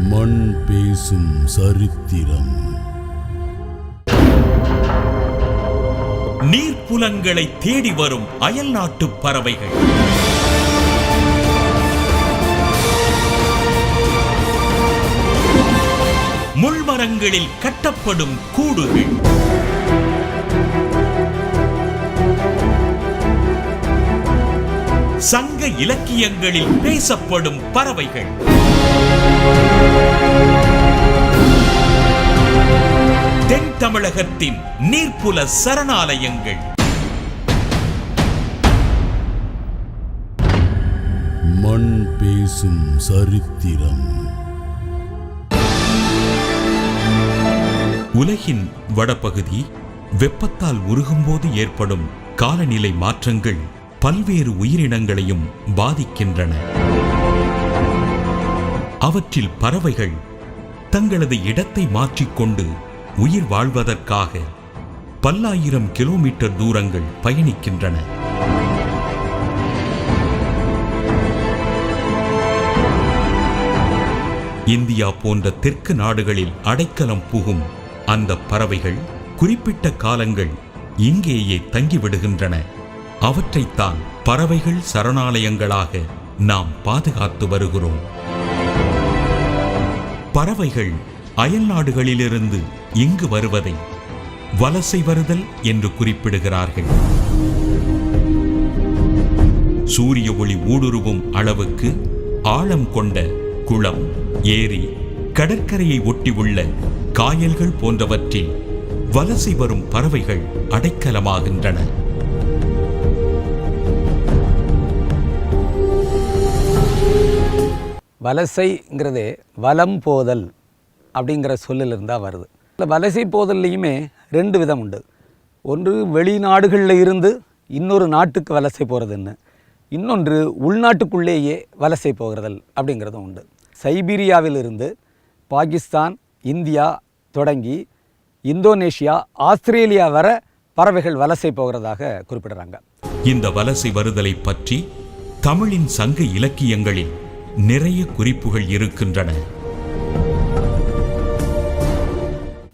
மண் பேசும் சரித்திரம். நீர்ப்புலங்களை தேடி வரும் அயல்நாட்டு பறவைகள். முள்மரங்களில் கட்டப்படும் கூடுகள். சங்க இலக்கியங்களில் பேசப்படும் பறவைகள். தென் தமிழகத்தின் நீர்ப்புல சரணாலயங்கள். மண் பேசும் சரித்திரம். உலகின் வடபகுதி வெப்பத்தால் உருகும்போது ஏற்படும் காலநிலை மாற்றங்கள் பல்வேறு உயிரினங்களையும் பாதிக்கின்றன. அவற்றில் பறவைகள் தங்களது இடத்தை மாற்றிக்கொண்டு உயிர் வாழ்வதற்காக பல்லாயிரம் கிலோமீட்டர் தூரங்கள் பயணிக்கின்றன. இந்தியா போன்ற தெற்கு நாடுகளில் அடைக்கலம் புகும் அந்த பறவைகள் குறிப்பிட்ட காலங்கள் இங்கேயே தங்கிவிடுகின்றன. அவற்றைத்தான் பறவைகள் சரணாலயங்களாக நாம் பாதுகாத்து வருகிறோம். பறவைகள் அயல் நாடுகளிலிருந்து இங்கு வருவதை வலசை வருதல் என்று குறிப்பிடுகிறார்கள். சூரிய ஒளி ஊடுருவும் அளவுக்கு ஆழம் கொண்ட குளம், ஏரி, கடற்கரையை ஒட்டி உள்ள காயல்கள் போன்றவற்றில் வலசை வரும் பறவைகள் அடைக்கலமாகின்றன. வலசைங்கிறதே வலம் போதல் அப்படிங்கிற சொல்லிலிருந்து தான் வருது. இந்த வலசை போதல்லையுமே ரெண்டு விதம் உண்டு. ஒன்று வெளிநாடுகளில் இருந்து இன்னொரு நாட்டுக்கு வலசை போகிறதுன்னு, இன்னொன்று உள்நாட்டுக்குள்ளேயே வலசை போகிறதல் அப்படிங்கிறதும் உண்டு. சைபீரியாவிலிருந்து பாகிஸ்தான், இந்தியா தொடங்கி இந்தோனேஷியா, ஆஸ்திரேலியா வர பறவைகள் வலசை போகிறதாக குறிப்பிடுறாங்க. இந்த வலசை வருதலை பற்றி தமிழின் சங்க இலக்கியங்களில் நிறைய குறிப்புகள் இருக்கின்றன.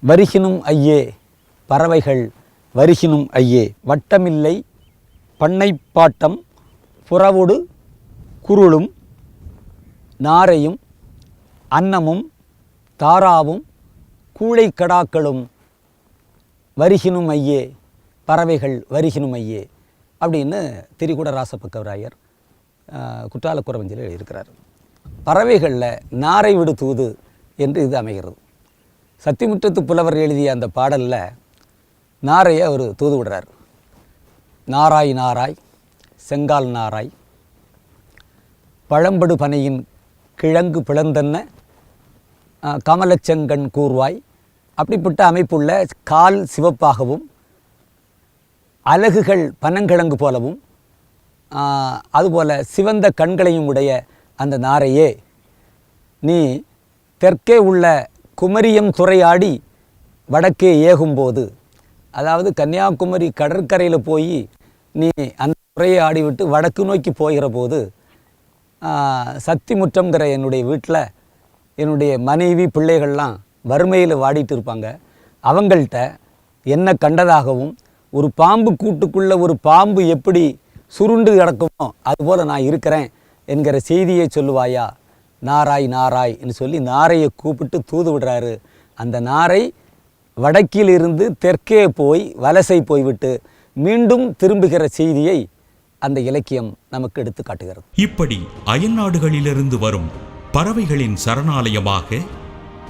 வருகினும் ஐயே பறவைகள் வருகினும் ஐயே, வட்டமில்லை பண்ணைப்பாட்டம் புறவோடு குருளும் நாரையும் அன்னமும் தாராவும் கூழைக்கடாக்களும் வருகினும் ஐயே பறவைகள் வருகினும் ஐயே அப்படின்னு திரிகுட ராசப்பக்கவராயர் குற்றாலக்குறவஞ்சில் எழுதியிருக்கிறார். பறவைகளில் நாரை விடு தூது என்று இது அமைகிறது. சத்திமுற்றத்து புலவர் எழுதிய அந்த பாடலில் நாரையை அவர் தூது விடுறார். நாராய் நாராய் செங்கால் நாராய் பழம்படு பனையின் கிழங்கு பிளந்தன்ன கமலச்செங்கண் கூர்வாய். அப்படிப்பட்ட அமைப்புள்ள கால் சிவப்பாகவும் அலகுகள் பனங்கிழங்கு போலவும் அதுபோல் சிவந்த கண்களையும் உடைய அந்த நாரையே, நீ தெற்கே உள்ள குமரியம் துறையாடி வடக்கே ஏகும்போது, அதாவது கன்னியாகுமரி கடற்கரையில் போய் நீ அந்த துறையை ஆடிவிட்டு வடக்கு நோக்கி போகிற போது சத்திமுற்றம்ங்கிற என்னுடைய வீட்டில் என்னுடைய மனைவி பிள்ளைகள்லாம் வறுமையில் வாடிட்டு இருப்பாங்க. அவங்கள்ட்ட என்ன கண்டதாகவும் ஒரு பாம்பு கூட்டுக்குள்ளே ஒரு பாம்பு எப்படி சுருண்டு கிடக்குமோ அதுபோல் நான் இருக்கிறேன் என்கிற செய்தியை சொல்லுவாயா நாராய் நாராய் என்று சொல்லி நாரையை கூப்பிட்டு தூது விடுறாரு. அந்த நாரை வடக்கிலிருந்து தெற்கே போய் வலசை போய்விட்டு மீண்டும் திரும்புகிற செய்தியை அந்த இலக்கியம் நமக்கு எடுத்து காட்டுகிறது. இப்படி அயல்நாடுகளிலிருந்து வரும் பறவைகளின் சரணாலயமாக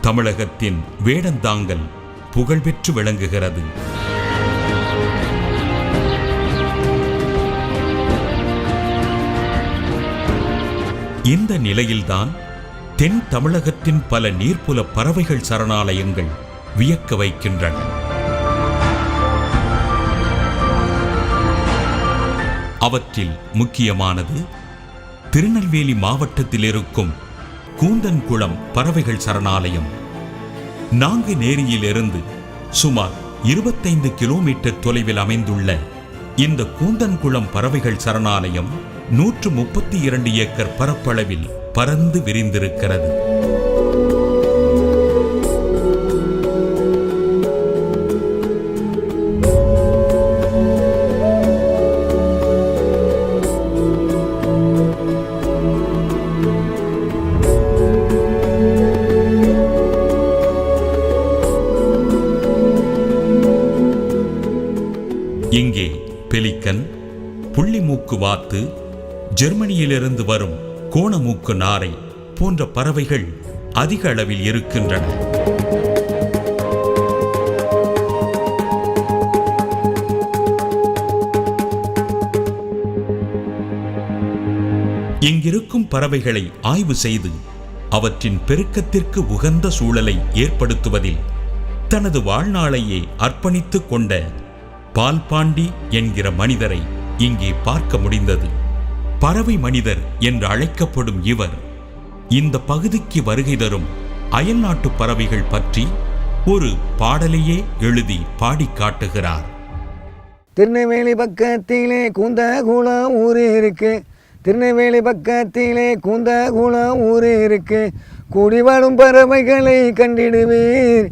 தமிழகத்தின் வேடந்தாங்கல் புகழ்பெற்று விளங்குகிறது. இந்த நிலையில்தான் தென் தமிழகத்தின் பல நீர்ப்புல பறவைகள் சரணாலயங்கள் வியக்க வைக்கின்றன. அவற்றில் முக்கியமானது திருநெல்வேலி மாவட்டத்தில் இருக்கும் கூந்தன்குளம் பறவைகள் சரணாலயம். நாங்குநேரியிலிருந்து சுமார் 25 கிலோமீட்டர் தொலைவில் அமைந்துள்ள இந்த கூந்தன்குளம் பறவைகள் சரணாலயம் 132 ஏக்கர் பரப்பளவில் பரந்து விரிந்திருக்கிறது. பெலிக்கன், புள்ளிமூக்கு வாத்து, ஜெர்மனியிலிருந்து வரும் கோணமூக்கு நாரை போன்ற பறவைகள் அதிக அளவில் இருக்கின்றன. இங்கிருக்கும் பறவைகளை ஆய்வு செய்து அவற்றின் பெருக்கத்திற்கு உகந்த சூழலை ஏற்படுத்துவதில் தனது வாழ்நாளையே அர்ப்பணித்துக் கொண்ட பால்பாண்டி என்கிற மனிதரை இங்கே பார்க்க முடிந்தது. பறவை மனிதர் என்று அழைக்கப்படும் இவர் இந்த பகுதிக்கு வருகை தரும் அயல்நாட்டு பறவைகள் பற்றி ஒரு பாடலையே எழுதி பாடி காட்டுகிறார். திருநெல்வேலி பக்கத்திலே கூந்தகுளம் ஊர் இருக்கு, திருநெல்வேலி பக்கத்திலே கூந்தகுளம் ஊர் இருக்கு, கூடி வாழும் பறவைகளை கண்டிடுவீர்,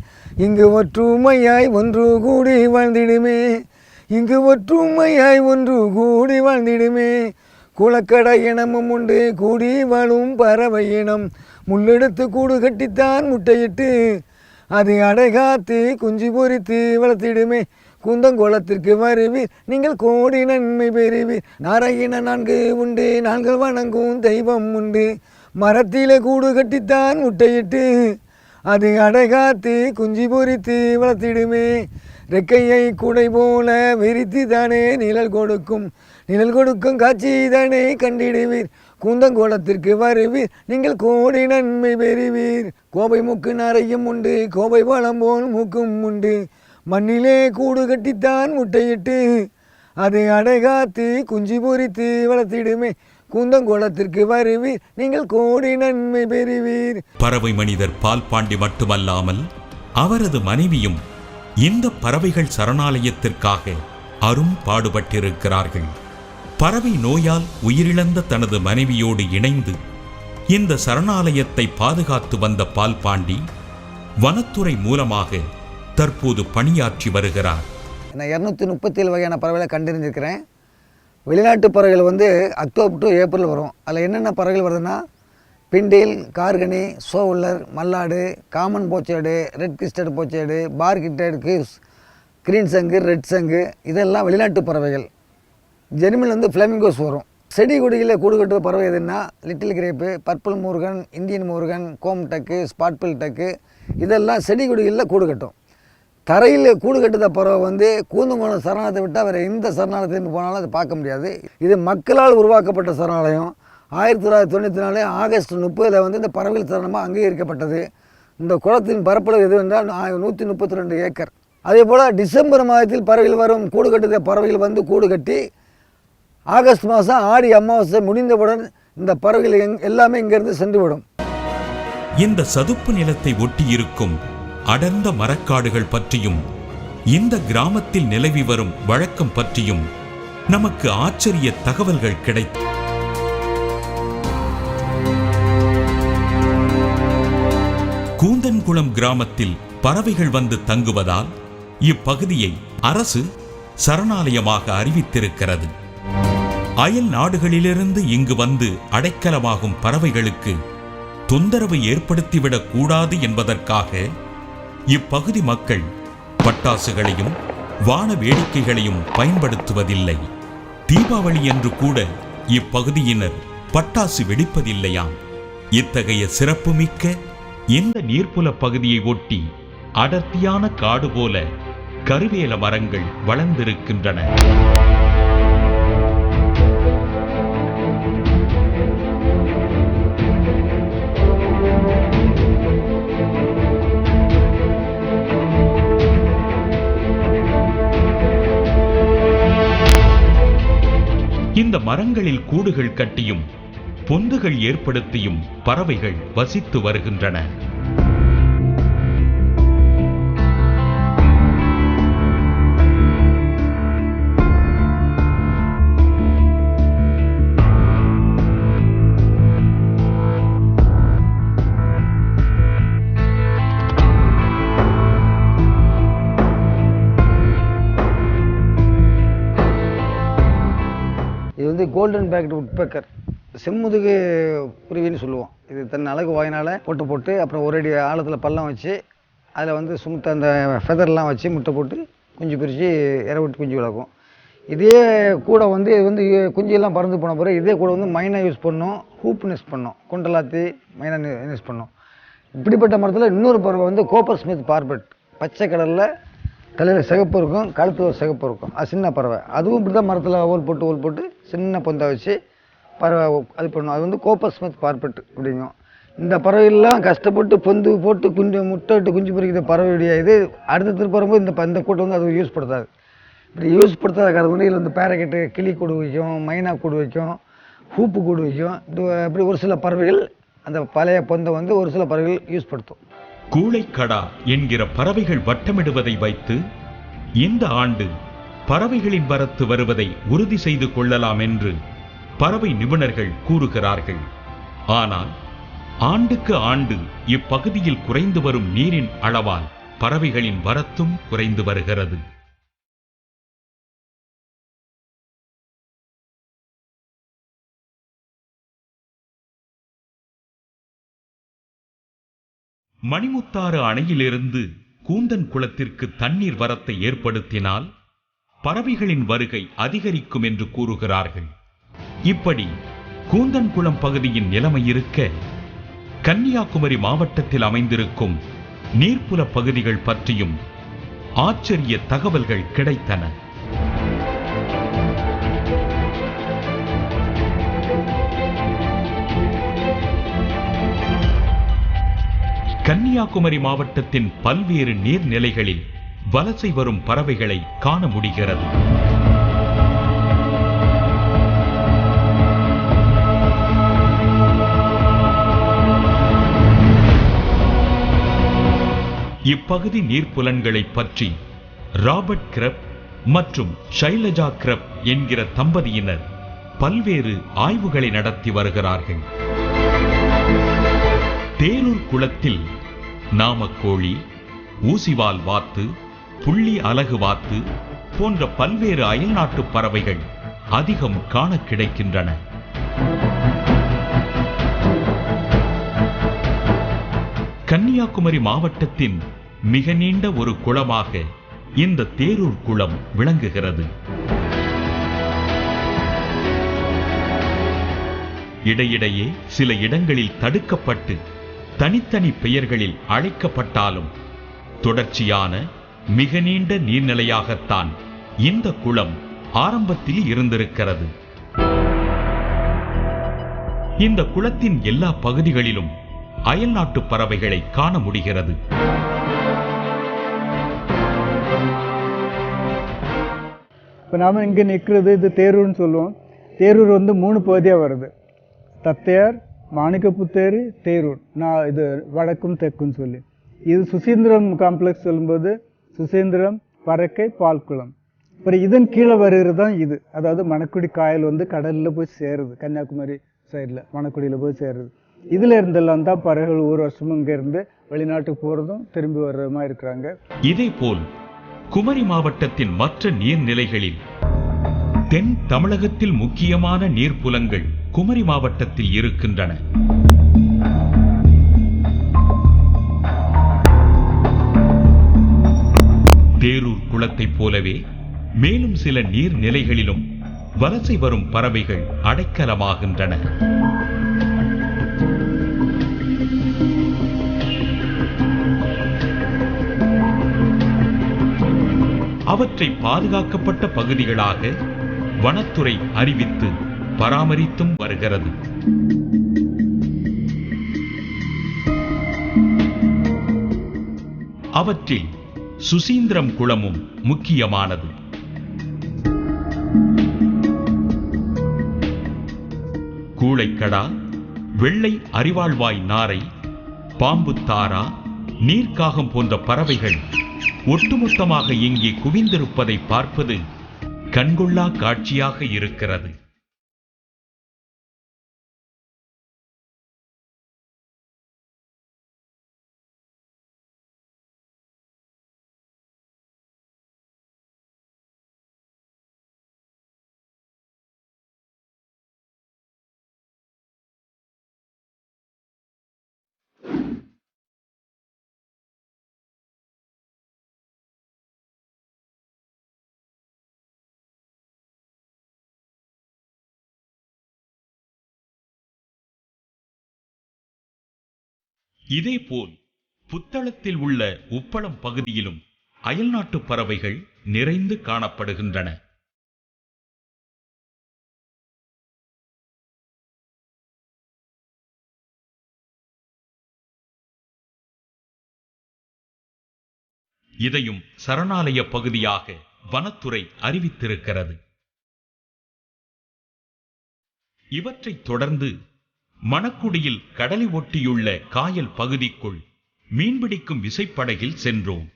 இங்கு ஒற்றுமையாய் ஒன்று கூடி வாழ்ந்திடுமே, இங்கு ஒற்றுமையாய் ஒன்று கூடி வாழ்ந்திடுமே. குளக்கடை இனமும் உண்டு கூடி வாழும் பறவை இனம், முள்ளெடுத்து கூடு கட்டித்தான் முட்டையிட்டு அது அடைகாத்து குஞ்சு பொறித்து வளர்த்திடுமே. குந்தங்குளத்திற்கு வருவீர் நீங்கள் கோடி நன்மை பெறுவீர், நாராயண 4 உண்டு, 4 வணங்கும் தெய்வம் உண்டு, மரத்திலே கூடு கட்டித்தான் முட்டையிட்டு அது அடைகாத்து குஞ்சு பொறித்து வளர்த்திடுமே. ரெக்கையை குடை போல விரித்து தானே நிழல் கொடுக்கும், நிழல் கொடுக்கும் காட்சி தானே கண்டிடுவீர், கூந்தங்குளத்திற்கு வருவீர் நீங்கள் கோடி நன்மை பெறுவீர். கோவை மூக்கு நாரையும் உண்டு, கோவை பழம் போல் மூக்கும் உண்டு, மண்ணிலே கூடு கட்டித்தான் முட்டையிட்டு அது அடைகாத்து குஞ்சு பொறித்து வளர்த்திடுமே. கூந்தங்குளத்திற்கு வருவீர் நீங்கள் கோடி நன்மை பெறுவீர். பறவை மனிதர் பால்பாண்டி மட்டுமல்லாமல் அவரது மனைவியும் இந்த பறவைகள் சரணாலயத்திற்காக அரும் பாடுபட்டிருக்கிறார்கள். பறவை நோயால் உயிரிழந்த தனது மனைவியோடு இணைந்து இந்த சரணாலயத்தை பாதுகாத்து வந்த பால்பாண்டி வனத்துறை மூலமாக தற்போது பணியாற்றி வருகிறார். நான் 237 வகையான பறவைகளை கண்டறிஞ்சிருக்கிறேன். வெளிநாட்டு பறவைகள் அக்டோபர் டு ஏப்ரல் வரும். அதில் என்னென்ன பறவைகள் வருதுன்னா பிண்டில், கார்கனி, சோவுல்லர், மல்லாடு, காமன் போச்சேடு, ரெட் கிஸ்டட் போச்சேடு, பார்கிட்டட் கிவ்ஸ், கிரீன் சங்கு, ரெட் சங்கு, இதெல்லாம் வெளிநாட்டு பறவைகள். ஜெர்மனில் ஃப்ளமிங்கோஸ் வரும். செடி கொடிகளில் கூடு கட்டுற பறவை எதுன்னா little grebe, purple moorhen, Indian moorhen, comb duck, spotbill டக்கு, இதெல்லாம் செடி கொடிகளில் கூடு கட்டும். தரையில் கூடு கட்டுத பறவை கூந்தங்குளம் சரணாலயத்தை விட்டால் வேறு எந்த சரணாலயத்தையும் போனாலும் அதை பார்க்க முடியாது. இது மக்களால் உருவாக்கப்பட்ட சரணாலயம். 1994 ஆகஸ்ட் 30 இந்த பறவைகள் சரணமாக அங்கீகரிக்கப்பட்டது. இந்த குளத்தின் பரப்பளவு எது என்றால் 132 ஏக்கர். அதே போல் டிசம்பர் மாதத்தில் பறவைகள் வரும். கூடு கட்டுத பறவைகள் கூடு கட்டி ஆகஸ்ட் மாதம் ஆடி அமாவாசை முடிந்தவுடன் இந்த பறவைகள் எல்லாமே இங்கிருந்து சென்றுவிடும். இந்த சதுப்பு நிலத்தை ஒட்டி இருக்கும் அடர்ந்த மரக்காடுகள் பற்றியும் இந்த கிராமத்தில் நிலவி வரும் வழக்கம் பற்றியும் நமக்கு ஆச்சரிய தகவல்கள் கிடைத்தது. கூந்தன்குளம் கிராமத்தில் பறவைகள் வந்து தங்குவதால் இப்பகுதியை அரசு சரணாலயமாக அறிவித்திருக்கிறது. அயல் நாடுகளிலிருந்து இங்கு வந்து அடைக்கலமாகும் பறவைகளுக்கு தொந்தரவு ஏற்படுத்திவிடக் கூடாது என்பதற்காக இப்பகுதி மக்கள் பட்டாசுகளையும் வான வேடிக்கைகளையும் பயன்படுத்துவதில்லை. தீபாவளி என்று கூட இப்பகுதியினர் பட்டாசு வெடிப்பதில்லையாம். இத்தகைய சிறப்புமிக்க இந்த நீர்ப்புல பகுதியை ஒட்டி அடர்த்தியான காடு போல கருவேல மரங்கள் வளர்ந்திருக்கின்றன. இந்த மரங்களில் கூடுகள் கட்டியும் பொந்துகள் ஏற்படுத்தியும் பறவைகள் வசித்து வருகின்றன. இது கோல்டன் பேக்டு உட்பெக்கர், செம்முதுகு குருவின்னு சொல்லுவோம். இது தன் அழகு வாயினால் போட்டு அப்புறம் ஒரு அடி ஆழத்தில் பள்ளம் வச்சு அதில் சுமுத்த அந்த ஃபெதர்லாம் வச்சு முட்டை போட்டு குஞ்சு பிரித்து இற விட்டு குஞ்சு வளர்க்கும். இதே கூட வந்து இது வந்து குஞ்செல்லாம் பறந்து போன பிறகு இதே கூட வந்து மைனா யூஸ் பண்ணோம், ஹூப் நெஸ்ட் பண்ணோம், குண்டலாத்தி மைனா நெஸ்ட் பண்ணோம். இப்படிப்பட்ட மரத்தில் இன்னொரு பறவை வந்து கோப்பர் ஸ்மித் பார்பெட், பச்சை கடலில் தலையில் சிகப்பு இருக்கும், கழுத்து ஒரு சிகப்பு இருக்கும். அது சின்ன பறவை. அதுவும் இப்படி தான் மரத்தில் ஓல் போட்டு சின்ன பொந்தை வச்சு பறவை அது பண்ணும். அது வந்து கோப்பர் ஸ்மித் பார்பெட் அப்படிங்கும். இந்த பறவைகள்லாம் கஷ்டப்பட்டு பொந்து போட்டு முட்டை விட்டு குஞ்சு பொறிக்கிற பறவையுடைய இது அடுத்த திருப்பறம்போது இந்த கூட்டம் வந்து அது யூஸ் படுத்தாது. இப்படி யூஸ் படுத்தாத காரணம் இதில் வந்து பேரக்கெட்டு கிளி கூடு வைக்கும், மைனா கூடு வைக்கும், ஹூப்பு கூடு வைக்கும். இப்படி ஒரு சில பறவைகள் அந்த பழைய பொந்தை வந்து ஒரு சில பறவைகள் யூஸ் படுத்தும். கூளைக்கடா என்கிற பறவைகள் வட்டமிடுவதை வைத்து இந்த ஆண்டு பறவைகளின் வரத்து வருவதை உறுதி செய்து கொள்ளலாம் என்று பறவை நிபுணர்கள் கூறுகிறார்கள். ஆனால் ஆண்டுக்கு ஆண்டு இப்பகுதியில் குறைந்து வரும் நீரின் அளவால் பறவைகளின் வரத்தும் குறைந்து வருகிறது. மணிமுத்தாறு அணையிலிருந்து கூந்தன் குளத்திற்கு தண்ணீர் வரத்தை ஏற்படுத்தினால் பறவைகளின் வருகை அதிகரிக்கும் என்று கூறுகிறார்கள். இப்படி கூந்தன்குளம் பகுதியின் நிலைமை இருக்க, கன்னியாகுமரி மாவட்டத்தில் அமைந்திருக்கும் நீர்ப்புல பகுதிகள் பற்றியும் ஆச்சரிய தகவல்கள் கிடைத்தன. கன்னியாகுமரி மாவட்டத்தின் பல்வேறு நீர்நிலைகளில் வலசை வரும் பறவைகளை காண முடிகிறது. இப்பகுதி நீர்ப்புலன்களை பற்றி ராபர்ட் கிரப் மற்றும் ஷைலஜா கிரப் என்கிற தம்பதியினர் பல்வேறு ஆய்வுகளை நடத்தி வருகிறார்கள். தேரூர் குளத்தில் நாமக்கோழி, ஊசிவால் வாத்து, புள்ளி அலகு வாத்து போன்ற பல்வேறு அயல்நாட்டு பறவைகள் அதிகம் காண கிடைக்கின்றன. கன்னியாகுமரி மாவட்டத்தின் மிக நீண்ட ஒரு குளமாக இந்த தேரூர் குளம் விளங்குகிறது. இடையிடையே சில இடங்களில் தடுக்கப்பட்டு தனித்தனி பெயர்களில் அழைக்கப்பட்டாலும் தொடர்ச்சியான மிக நீண்ட நீர்நிலையாகத்தான் இந்த குளம் ஆரம்பத்தில் இருந்திருக்கிறது. இந்த குளத்தின் எல்லா பகுதிகளிலும் அயல்நாட்டு பறவைகளை காண முடிகிறது. இப்போ நாம் இங்கே நிற்கிறது இது தேரூர்னு சொல்லுவோம். தேரூர் வந்து 3 பகுதியாக வருது. தத்தையார், மாணிக்கப்புத்தேரி, தேரூர். நான் இது வடக்கும் தெற்குன்னு சொல்லி. இது சுசீந்திரம் காம்ப்ளெக்ஸ் சொல்லும்போது சுசீந்திரம், பறக்கை, பால்குளம். அப்புறம் இதன் கீழே வருகிறது தான் இது. அதாவது மணக்குடி காயல் வந்து கடலில் போய் சேருது. கன்னியாகுமரி சைடில் மணக்குடியில் போய் சேருது. இதில் இருந்தெல்லாம் தான் பறவைகள் ஒரு வருஷமும் இங்கே இருந்து வெளிநாட்டுக்கு போகிறதும் திரும்பி வர்றதுமா இருக்கிறாங்க. இதே போல் குமரி மாவட்டத்தின் மற்ற நீர்நிலைகளில் தென் தமிழகத்தில் முக்கியமான நீர்ப்புலங்கள் குமரி மாவட்டத்தில் இருக்கின்றன. தேரூர் குளத்தைப் போலவே மேலும் சில நீர்நிலைகளிலும் வலசை வரும் பறவைகள் அடைக்கலமாகின்றன. அவற்றை பாதுகாக்கப்பட்ட பகுதிகளாக வனத்துறை அறிவித்து பராமரித்தும் வருகிறது. அவற்றில் சுசீந்திரம் குளமும் முக்கியமானது. கூளைக்கடா, வெள்ளை அரிவாள்வாய் நாரை, பாம்புத்தாரா, நீர்க்காகம் போன்ற பறவைகள் ஒட்டுமொத்தமாக இங்கே குவிந்திருப்பதை பார்ப்பது கண்கொள்ளா காட்சியாக இருக்கிறது. இதேபோல் புத்தளத்தில் உள்ள உப்பளம் பகுதியிலும் அயல்நாட்டு பறவைகள் நிறைந்து காணப்படுகின்றன. இதையும் சரணாலய பகுதியாக வனத்துறை அறிவித்திருக்கிறது. இவற்றைத் தொடர்ந்து மணக்குடியில் கடலை ஒட்டியுள்ள காயல் பகுதிக்குள் மீன்பிடிக்கும் விசைப்படகில் சென்றோம்.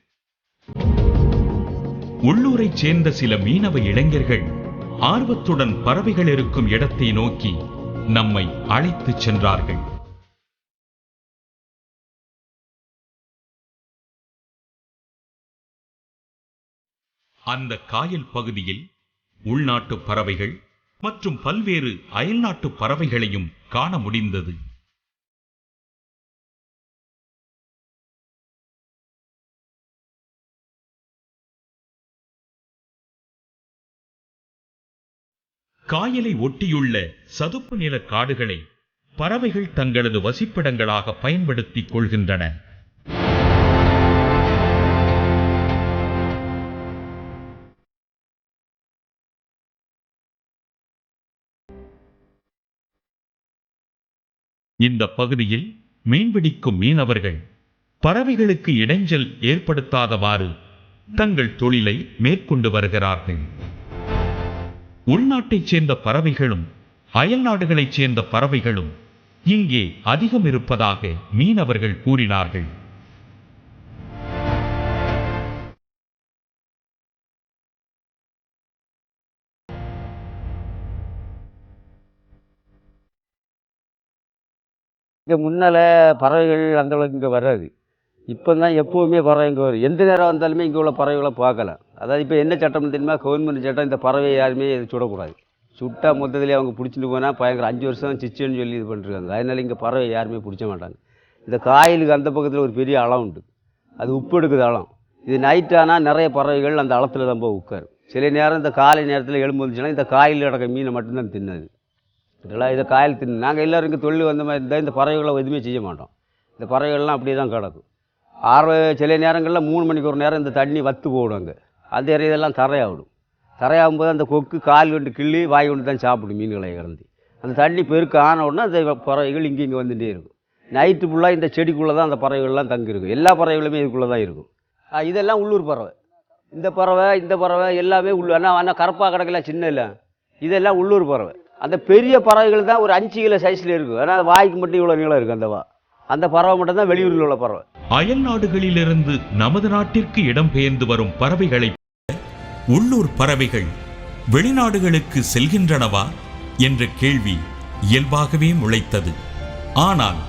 உள்ளூரைச் சேர்ந்த சில மீனவ இளைஞர்கள் ஆர்வத்துடன் பறவைகள் இருக்கும் இடத்தை நோக்கி நம்மை அழைத்துச் சென்றார்கள். அந்த காயல் பகுதியில் உள்நாட்டு பறவைகள் மற்றும் பல்வேறு அயல்நாட்டு பறவைகளையும் காண முடிந்தது. காயலை ஒட்டியுள்ள சதுப்பு நில காடுகளை பறவைகள் தங்களது வசிப்பிடங்களாக பயன்படுத்திக் கொள்கின்றன. இந்த பகுதியில் மீன்பிடிக்கும் மீனவர்கள் பறவைகளுக்கு இடைஞ்சல் ஏற்படுத்தாதவாறு தங்கள் தொழிலை மேற்கொண்டு வருகிறார்கள். உள்நாட்டைச் சேர்ந்த பறவைகளும் அயல் நாடுகளைச் சேர்ந்த பறவைகளும் இங்கே அதிகம் இருப்பதாக மீனவர்கள் கூறினார்கள். இங்கே முன்னால் பறவைகள் அந்தளவுக்கு இங்கே வராது. இப்போ தான் எப்போவுமே பறவை இங்கே வரும். எந்த நேரம் வந்தாலுமே இங்கே உள்ள பறவைகளை பார்க்கலாம். அதாவது இப்போ என்ன சட்டம் தெரியுமா? கவர்மெண்ட் சட்டம். இந்த பறவை யாருமே சுடக்கூடாது. சுட்டா மொத்தத்திலே அவங்க பிடிச்சிட்டு போனால் பயங்கர 5 வருஷம் சிச்சுன்னு சொல்லி இது பண்ணிருக்காங்க. அதனால இங்கே பறவை யாருமே பிடிச்ச மாட்டாங்க. இந்த காயலுக்கு அந்த பக்கத்தில் ஒரு பெரிய அளம் உண்டு. அது உப்பு எடுக்குது அளம். இது நைட் ஆனால் நிறைய பறவைகள் அந்த அளத்தில் தான் போய் உட்காரும். சில நேரம் இந்த காலை நேரத்தில் எலும்பு வந்துச்சுன்னா இந்த காயில் கிடக்க மீனை மட்டும்தான் தின்னது. இதெல்லாம் இதை காயில் தின்னு நாங்கள் எல்லோரும் இங்கே தொழில் வந்த மாதிரி இருந்தால் இந்த பறவைகளை எதுவுமே செய்ய மாட்டோம். இந்த பறவைகள்லாம் அப்படியே தான் கிடக்கும். சில நேரங்களில் 3 மணிக்கு ஒரு நேரம் இந்த தண்ணி வத்து போடுவாங்க. அந்த இதெல்லாம் தரையாகிடும். தரையாகும்போது அந்த கொக்கு கால் கொண்டு கிள்ளி வாய் கொண்டு தான் சாப்பிடும் மீன்களை கிடந்து. அந்த தண்ணி பெருக்க ஆன உடனே அந்த பறவைகள் இங்கே வந்துகிட்டே இருக்கும். நைட்டு ஃபுல்லாக இந்த செடிக்குள்ளே தான் அந்த பறவைகள்லாம் தங்கியிருக்கும். எல்லா பறவைகளுமே இதுக்குள்ளே தான் இருக்கும். இதெல்லாம் உள்ளூர் பறவை. இந்த பறவை எல்லாமே ஆனால் கருப்பாக கிடக்கல சின்ன இல்லை. இதெல்லாம் உள்ளூர் பறவை. அந்த பெரிய பறவைகள் தான் ஒரு 5 கிலோ சைஸில் இருக்கும். ஆனால் வாய்க்கு மட்டும் இவ்வளோ நீளம் இருக்குது. அந்த பறவை மட்டும் தான் வெளியூரில் உள்ள பறவை. அயல் நாடுகளிலிருந்து நமது நாட்டிற்கு இடம்பெயர்ந்து வரும் பறவைகளை உள்ளூர் பறவைகள் வெளிநாடுகளுக்கு செல்கின்றனவா என்ற கேள்வி இயல்பாகவே முளைத்தது. ஆனால்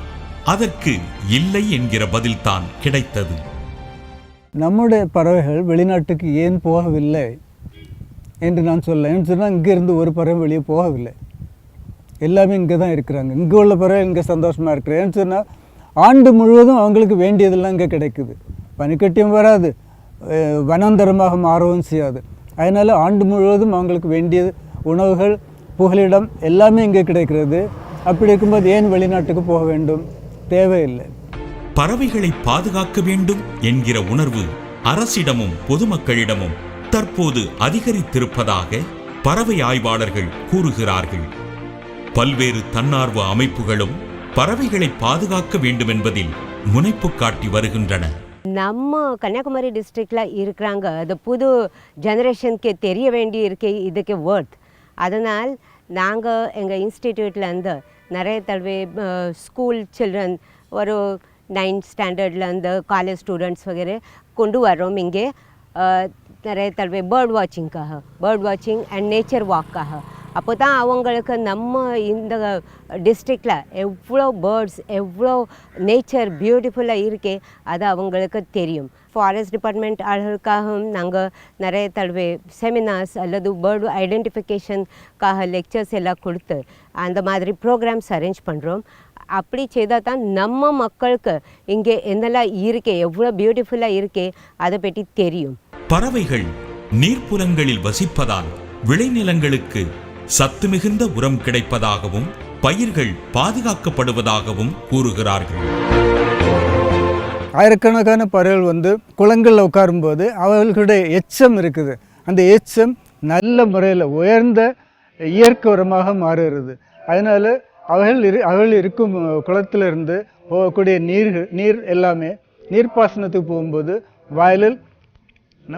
அதற்கு இல்லை என்கிற பதில்தான் கிடைத்தது. நம்முடைய பறவைகள் வெளிநாட்டுக்கு ஏன் போகவில்லை என்று நான் சொல்ல. ஏன்னு சொன்னால் இங்கேருந்து ஒரு பறவை வெளியே போகவில்லை. எல்லாமே இங்கே தான் இருக்கிறாங்க. இங்கே உள்ள பறவை இங்கே சந்தோஷமாக இருக்கிறேன். ஏன்னு சொன்னால் ஆண்டு முழுவதும் அவங்களுக்கு வேண்டியதெல்லாம் இங்கே கிடைக்குது. பனிக்கட்டியும் வராது, வனாந்தரமாக மாறவும் செய்யாது. அதனால் ஆண்டு முழுவதும் அவங்களுக்கு வேண்டிய உணவுகள், புகலிடம் எல்லாமே இங்கே கிடைக்கிறது. அப்படி இருக்கும்போது ஏன் வெளிநாட்டுக்கு போக வேண்டும்? தேவையில்லை. பறவைகளை பாதுகாக்க வேண்டும் என்கிற உணர்வு அரசிடமும் பொதுமக்களிடமும் தற்போது அதிகரித்திருப்பதாக பறவை ஆய்வாளர்கள் கூறுகிறார்கள். பல்வேறு தன்னார்வ அமைப்புகளும் பறவைகளை பாதுகாக்க வேண்டும் என்பதில் முனைப்பு காட்டி வருகின்றன. நம்ம கன்னியாகுமரி டிஸ்ட்ரிக்டில் இருக்கிறாங்க. அது புது ஜெனரேஷனுக்கு தெரிய வேண்டி இருக்கு இதுக்கு வேர்த். அதனால் நாங்கள் எங்கள் இன்ஸ்டிடியூட்லேருந்து நிறைய தடவை ஸ்கூல் சில்ட்ரன் ஒரு 9th ஸ்டாண்டர்ட்லேருந்து காலேஜ் ஸ்டூடெண்ட்ஸ் வகைரே கொண்டு வரோம். இங்கே நிறைய தடவை பேர்ட் வாட்சிங் அண்ட் நேச்சர் வாக்காக. அப்போ தான் அவங்களுக்கு நம்ம இந்த டிஸ்ட்ரிக்டில் எவ்வளோ பேர்ட்ஸ், எவ்வளோ நேச்சர் பியூட்டிஃபுல்லாக இருக்கே அது அவங்களுக்கு தெரியும். ஃபாரஸ்ட் டிபார்ட்மெண்ட் ஆளுகளுக்காகவும் நாங்கள் நிறைய தடவை செமினார்ஸ் அல்லது பேர்டு ஐடென்டிஃபிகேஷனுக்காக லெக்சர்ஸ் எல்லாம் கொடுத்து அந்த மாதிரி ப்ரோக்ராம்ஸ் அரேஞ்ச் பண்ணுறோம். அப்படி செய்தால் தான் நம்ம மக்களுக்கு இங்கே என்னெல்லாம் இருக்கே, எவ்வளோ பியூட்டிஃபுல்லாக இருக்கே அதை பற்றி தெரியும். பறவைகள் நீர்ப்புறங்களில் வசிப்பதால் விளைநிலங்களுக்கு சத்து மிகுந்த உரம் கிடைப்பதாகவும் பயிர்கள் பாதுகாக்கப்படுவதாகவும் கூறுகிறார்கள். ஆயிரக்கணக்கான பறவைகள் வந்து குளங்களில் உட்காரும்போது அவர்களுடைய எச்சம் இருக்குது. அந்த எச்சம் நல்ல முறையில் உயர்ந்த இயற்கை உரமாக மாறுகிறது. அதனால் அவர்கள் இருக்கும் குளத்திலிருந்து போகக்கூடிய நீர் எல்லாமே நீர்ப்பாசனத்துக்கு போகும்போது வயலில்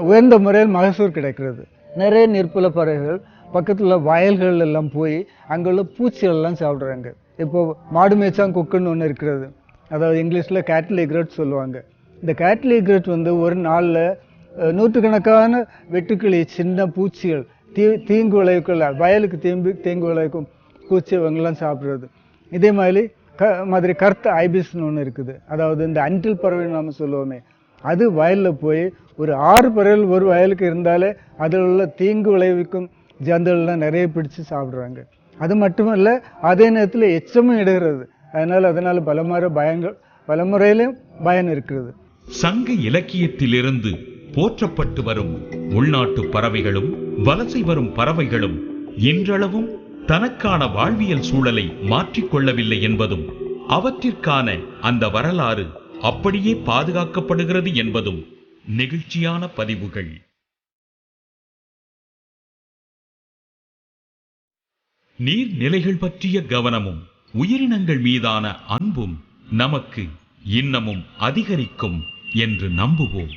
உயர்ந்த முறையில் மகசூல் கிடைக்கிறது. நிறைய நீர்ப்புல பறவைகள் பக்கத்தில் வயல்கள் எல்லாம் போய் அங்குள்ள பூச்சிகள் எல்லாம் சாப்பிட்றாங்க. இப்போது மாடு மேய்ச்சாங் கொக்குன்னு ஒன்று இருக்கிறது, அதாவது இங்கிலீஷில் கேட்டில் எக்ரெட் சொல்லுவாங்க. இந்த கேட்டில் எக்ரெட் வந்து ஒரு நாளில் நூற்றுக்கணக்கான வெட்டுக்கிளி சின்ன பூச்சிகள் தீங்கு விளைவிக்கல வயலுக்கு தீங்கு விளைவிக்கும் பூச்சி இவங்கெல்லாம் சாப்பிட்றது. இதே மாதிரி கருத்த ஐபிஸ்ன்னு ஒன்று இருக்குது, அதாவது இந்த அன்றில் பறவைன்னு நாம் சொல்லுவோமே, அது வயலில் போய் ஒரு 6 பறவைகள் ஒரு வயலுக்கு இருந்தாலே அதில் உள்ள தீங்கு விளைவிக்கும் ஜந்துக்கள்லாம் நிறைய பிடிச்சு சாப்பிட்றாங்க. அது மட்டுமல்ல, அதே நேரத்தில் எச்சமும் இடுகிறது. அதனால் பல முறையிலும் பயன் இருக்கிறது. சங்க இலக்கியத்திலிருந்து போற்றப்பட்டு வரும் உள்நாட்டு பறவைகளும் வலசை வரும் பறவைகளும் இன்றளவும் தனக்கான வாழ்வியல் சூழலை மாற்றிக்கொள்ளவில்லை என்பதும் அவற்றிற்கான அந்த வரலாறு அப்படியே பாதுகாக்கப்படுகிறது என்பதும் நெகிழ்ச்சியான பதிவுகள். நீர்நிலைகள் பற்றிய கவனமும் உயிரினங்கள் மீதான அன்பும் நமக்கு இன்னமும் அதிகரிக்கும் என்று நம்புவோம்.